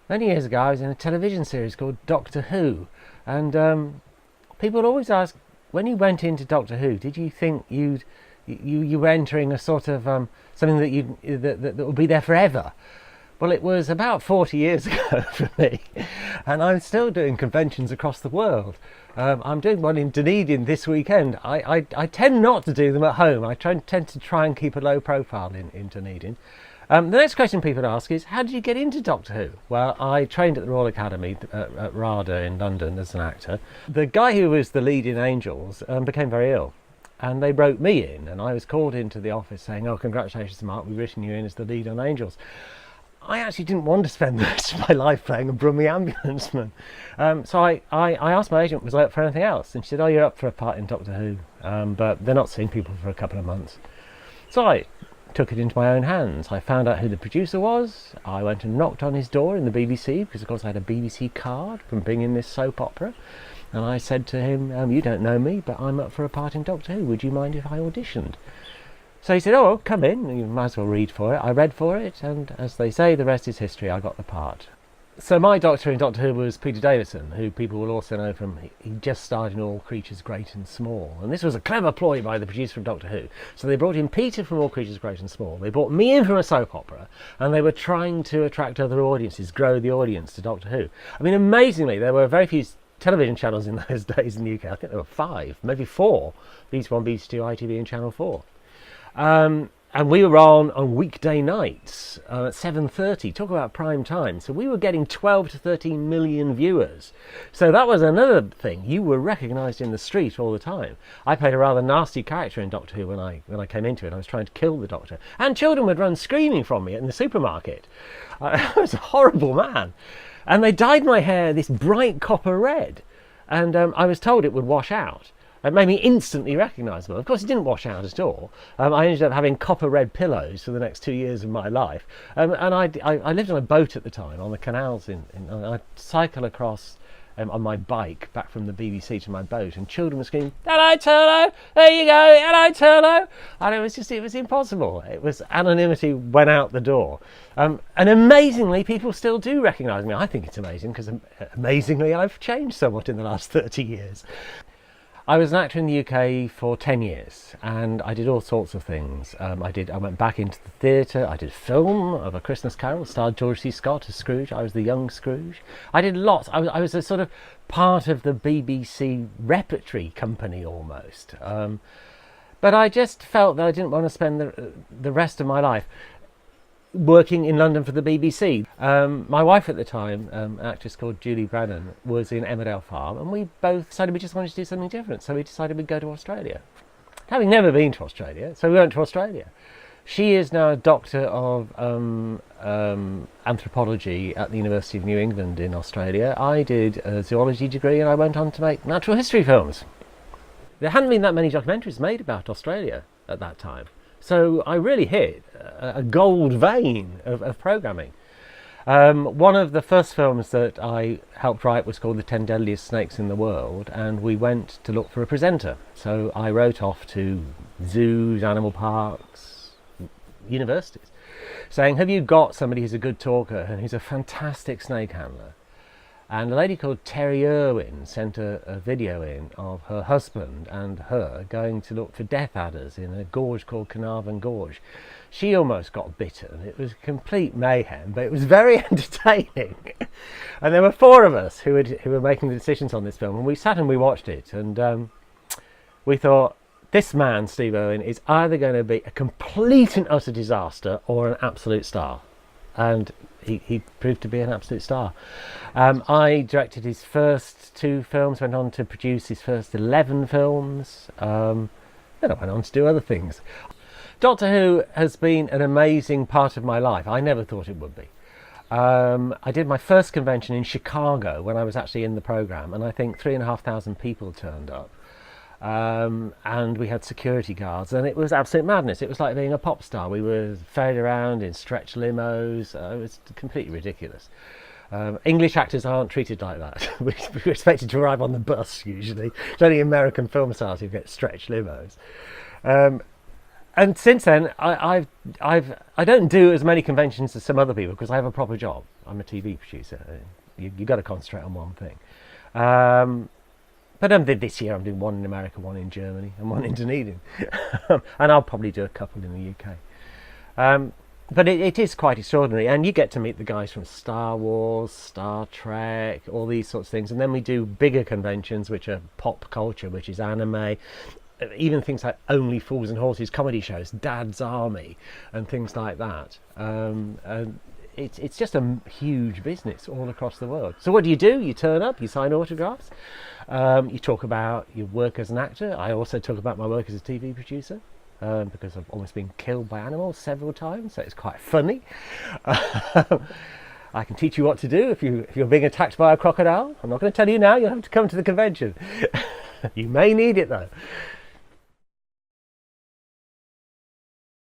Many years ago, I was in a television series called Doctor Who, and people would always ask, when you went into Doctor Who, did you think you were entering a sort of something that would be there forever? Well, it was about 40 years ago for me, and I'm still doing conventions across the world. I'm doing one in Dunedin this weekend. I tend not to do them at home. I tend to try and keep a low profile in Dunedin. The next question people ask is, how did you get into Doctor Who? Well, I trained at the Royal Academy at RADA in London as an actor. The guy who was the lead in Angels became very ill, and they wrote me in, and I was called into the office saying, oh, congratulations, Mark, we've written you in as the lead on Angels. I actually didn't want to spend the rest of my life playing a Brummie ambulanceman. So I asked my agent, was I up for anything else? And she said, oh, you're up for a part in Doctor Who, but they're not seeing people for a couple of months. So I took it into my own hands. I found out who the producer was. I went and knocked on his door in the BBC, because of course I had a BBC card from being in this soap opera. And I said to him, you don't know me, but I'm up for a part in Doctor Who. Would you mind if I auditioned? So he said, oh, come in, you might as well read for it. I read for it, and as they say, the rest is history. I got the part. So my Doctor in Doctor Who was Peter Davison, who people will also know from, he just starred in All Creatures Great and Small. And this was a clever ploy by the producer of Doctor Who. So they brought in Peter from All Creatures Great and Small. They brought me in from a soap opera, and they were trying to attract other audiences, grow the audience to Doctor Who. I mean, amazingly, there were very few television channels in those days in the UK. I think there were 5, maybe 4. BBC1, BBC2, ITV and Channel 4. And we were on weekday nights at 7:30. Talk about prime time. So we were getting 12 to 13 million viewers. So that was another thing. You were recognised in the street all the time. I played a rather nasty character in Doctor Who when I came into it. I was trying to kill the Doctor, and children would run screaming from me in the supermarket. I was a horrible man, and they dyed my hair this bright copper red, and I was told it would wash out. It made me instantly recognisable. Of course, it didn't wash out at all. I ended up having copper red pillows for the next 2 years of my life. And I lived on a boat at the time, on the canals. I'd cycle across on my bike back from the BBC to my boat, and children were screaming, hello, Turlo, there you go, hello, Turlo. And it was impossible. It was, anonymity went out the door. And amazingly, people still do recognise me. I think it's amazing, because amazingly, I've changed somewhat in the last 30 years. I was an actor in the UK for 10 years, and I did all sorts of things. I went back into the theatre. I did film of A Christmas Carol, starred George C. Scott as Scrooge. I was the young Scrooge. I did lots. I was a sort of part of the BBC repertory company almost. But I just felt that I didn't want to spend the rest of my life working in London for the BBC. My wife at the time, an actress called Julie Brennan, was in Emmerdale Farm, and we both decided we just wanted to do something different, so we decided we'd go to Australia. Having never been to Australia, so we went to Australia. She is now a doctor of anthropology at the University of New England in Australia. I did a zoology degree, and I went on to make natural history films. There hadn't been that many documentaries made about Australia at that time. So I really hit a gold vein of programming. One of the first films that I helped write was called The 10 Deadliest Snakes in the World, and we went to look for a presenter. So I wrote off to zoos, animal parks, universities, saying, have you got somebody who's a good talker and who's a fantastic snake handler? And a lady called Terry Irwin sent a video in of her husband and her going to look for death adders in a gorge called Carnarvon Gorge. She almost got bitten. It was complete mayhem, but it was very entertaining. And there were 4 of us who were making the decisions on this film, and we sat and we watched it, and we thought, this man, Steve Irwin, is either going to be a complete and utter disaster or an absolute star. And he proved to be an absolute star. I directed his first 2 films, went on to produce his first 11 films, then I went on to do other things. Doctor Who has been an amazing part of my life. I never thought it would be. I did my first convention in Chicago when I was actually in the programme, and I think 3,500 people turned up. And we had security guards, and it was absolute madness. It was like being a pop star. We were ferried around in stretch limos. It was completely ridiculous. English actors aren't treated like that. We're expected to arrive on the bus usually. It's only American film stars who get stretch limos. And since then, I don't do as many conventions as some other people because I have a proper job. I'm a TV producer. You got to concentrate on one thing. But this year I'm doing one in America, one in Germany, and one in Dunedin. And I'll probably do a couple in the UK. But it is quite extraordinary, and you get to meet the guys from Star Wars, Star Trek, all these sorts of things. And then we do bigger conventions, which are pop culture, which is anime, even things like Only Fools and Horses comedy shows, Dad's Army, and things like that. And it's just a huge business all across the world. So what do? You turn up, you sign autographs, you talk about your work as an actor. I also talk about my work as a TV producer. Because I've almost been killed by animals several times, so it's quite funny. I can teach you what to do if you're being attacked by a crocodile. I'm not going to tell you now, you'll have to come to the convention. You may need it though.